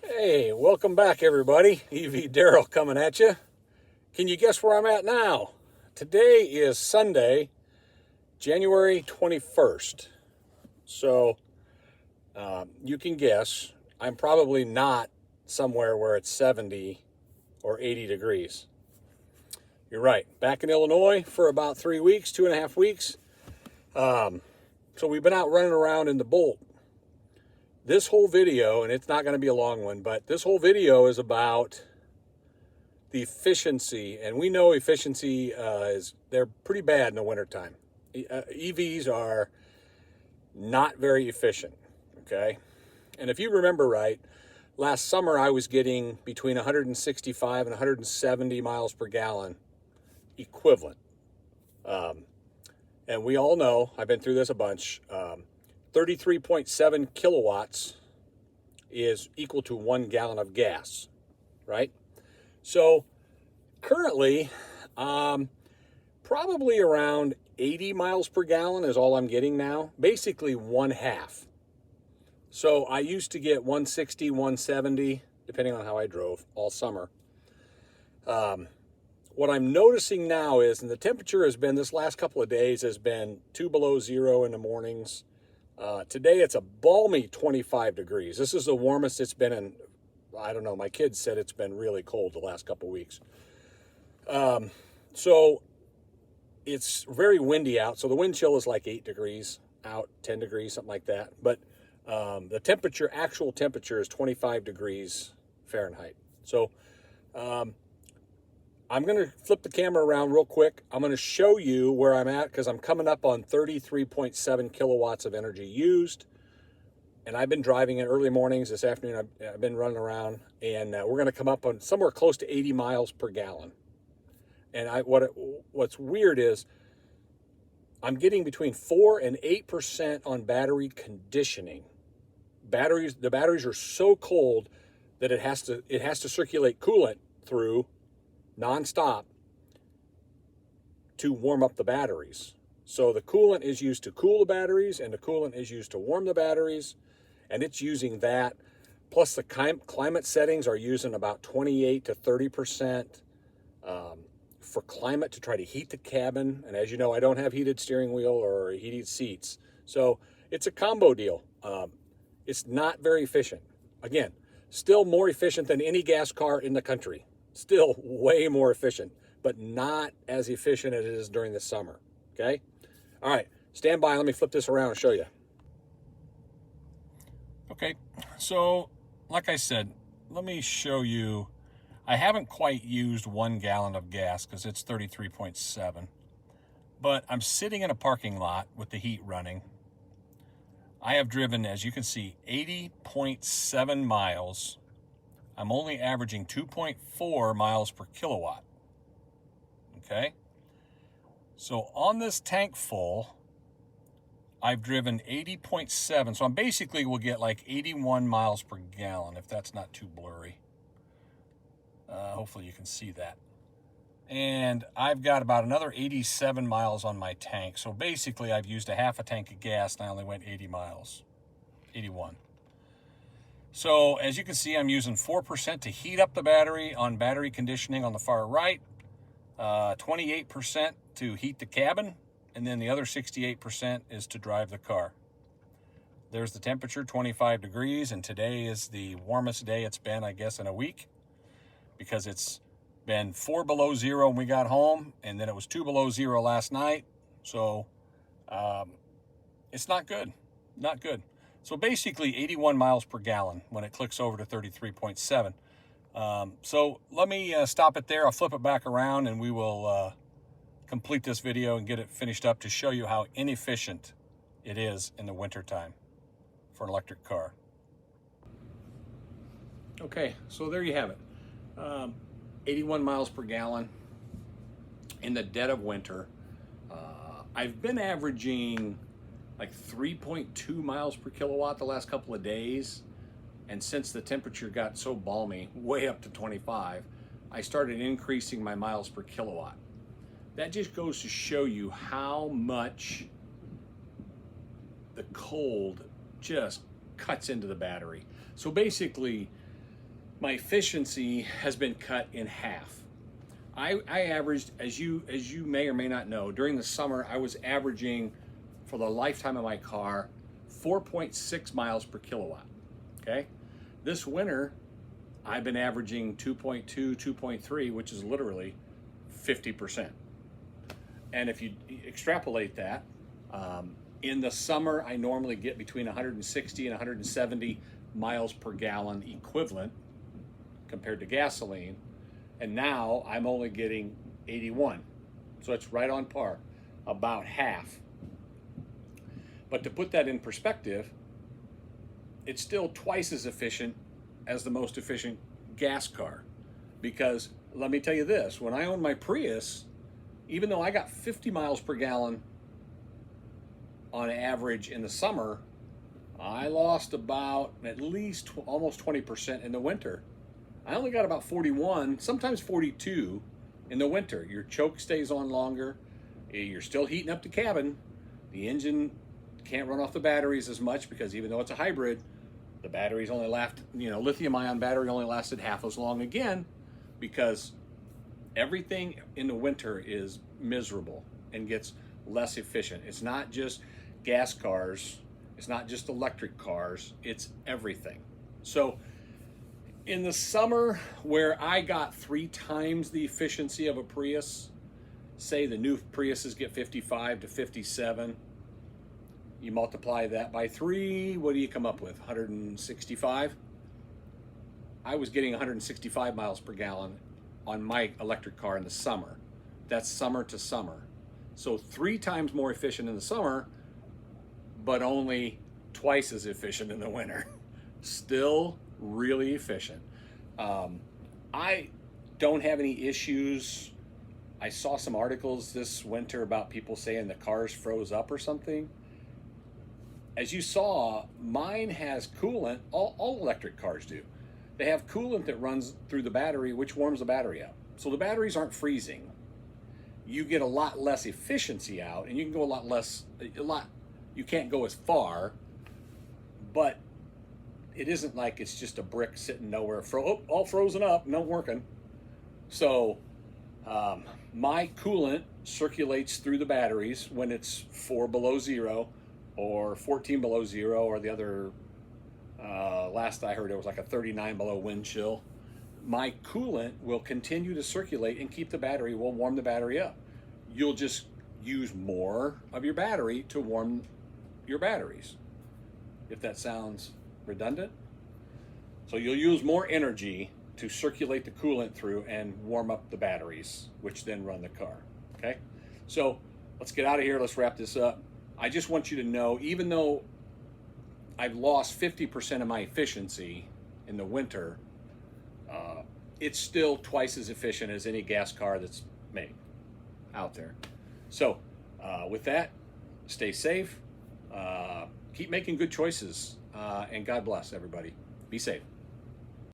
Hey, welcome back, everybody. EV Daryl coming at you. Can you guess where I'm at now? Today is Sunday, January 21st. So you can guess I'm probably not somewhere where it's 70 or 80 degrees. You're right. Back in Illinois for about 3 weeks, 2.5 weeks. So we've been out running around in the Bolt. This whole video, and it's not going to be a long one, but this whole video is about the efficiency. And we know efficiency they're pretty bad in the wintertime. EVs are not very efficient, okay? And if you remember right, last summer I was getting between 165 and 170 miles per gallon equivalent. And we all know, I've been through this a bunch, 33.7 kilowatts is equal to 1 gallon of gas, right? So currently, probably around 80 miles per gallon is all I'm getting now, basically one half. So I used to get 160, 170, depending on how I drove all summer. What I'm noticing now is, and the temperature has been, this last couple of days has been 2 below zero in the mornings. Today it's a balmy 25 degrees. This is the warmest it's been in, I don't know, my kids said it's been really cold the last couple of weeks. So it's very windy out. So the wind chill is like 8 degrees out, 10 degrees, something like that. But the temperature, actual temperature is 25 degrees Fahrenheit. So I'm going to flip the camera around real quick. I'm going to show you where I'm at because I'm coming up on 33.7 kilowatts of energy used. And I've been driving in early mornings. This afternoon I've been running around, and we're going to come up on somewhere close to 80 miles per gallon. And what's weird is I'm getting between 4 and 8% on battery conditioning. The batteries are so cold that it has to circulate coolant through nonstop to warm up the batteries. So the coolant is used to cool the batteries, and the coolant is used to warm the batteries, and it's using that. Plus the climate settings are using about 28 to 30% for climate to try to heat the cabin. And as you know, I don't have heated steering wheel or heated seats. So it's a combo deal. It's not very efficient. Again, still more efficient than any gas car in the country. Still way more efficient, but not as efficient as it is during the summer, okay? All right, stand by. Let me flip this around and show you. Okay, so like I said, let me show you. I haven't quite used 1 gallon of gas because it's 33.7, but I'm sitting in a parking lot with the heat running. I have driven, as you can see, 80.7 miles. I'm only averaging 2.4 miles per kilowatt. Okay? So on this tank full, I've driven 80.7. So I'm basically will get like 81 miles per gallon, if that's not too blurry. Hopefully you can see that. And I've got about another 87 miles on my tank. So basically I've used a half a tank of gas and I only went 80 miles, 81. So as you can see, I'm using 4% to heat up the battery on battery conditioning on the far right, 28% to heat the cabin, and then the other 68% is to drive the car. There's the temperature, 25 degrees, and today is the warmest day it's been, I guess, in a week, because it's been 4 below zero when we got home, and then it was 2 below zero last night. So it's not good, not good. So basically 81 miles per gallon when it clicks over to 33.7. So let me stop it there. I'll flip it back around and we will complete this video and get it finished up to show you how inefficient it is in the wintertime for an electric car. Okay, so there you have it. 81 miles per gallon in the dead of winter. I've been averaging like 3.2 miles per kilowatt the last couple of days. And since the temperature got so balmy, way up to 25, I started increasing my miles per kilowatt. That just goes to show you how much the cold just cuts into the battery. So basically, my efficiency has been cut in half. I averaged, as you may or may not know, during the summer I was averaging for the lifetime of my car 4.6 miles per kilowatt. Okay, this winter I've been averaging 2.2, 2.3, which is literally 50%. And if you extrapolate that, in the summer I normally get between 160 and 170 miles per gallon equivalent compared to gasoline, and now I'm only getting 81. So it's right on par, about half. But to put that in perspective, it's still twice as efficient as the most efficient gas car. Because let me tell you this, when I owned my Prius, even though I got 50 miles per gallon on average in the summer, I lost about at least almost 20% in the winter. I only got about 41, sometimes 42 in the winter. Your choke stays on longer. You're still heating up the cabin. The engine can't run off the batteries as much because even though it's a hybrid, the batteries only last, lithium ion battery only lasted half as long again, because everything in the winter is miserable and gets less efficient. It's not just gas cars. It's not just electric cars. It's everything. So in the summer, where I got 3 times the efficiency of a Prius, say the new Priuses get 55 to 57, you multiply that by 3, what do you come up with? 165? I was getting 165 miles per gallon on my electric car in the summer. That's summer to summer. So 3 times more efficient in the summer, but only twice as efficient in the winter. Still really efficient. I don't have any issues. I saw some articles this winter about people saying the cars froze up or something. As you saw, mine has coolant. All electric cars do. They have coolant that runs through the battery, which warms the battery up. So the batteries aren't freezing. You get a lot less efficiency out, and you can go you can't go as far, but it isn't like it's just a brick sitting nowhere, all frozen up, not working. So my coolant circulates through the batteries when it's 4 below zero or 14 below zero, or the other, last I heard it was like a 39 below wind chill. My coolant will continue to circulate and keep the battery, will warm the battery up. You'll just use more of your battery to warm your batteries, if that sounds redundant. So you'll use more energy to circulate the coolant through and warm up the batteries, which then run the car. Okay, so let's get out of here. Let's wrap this up. I just want you to know, even though I've lost 50% of my efficiency in the winter, it's still twice as efficient as any gas car that's made out there. So with that, stay safe, keep making good choices, and God bless everybody. Be safe.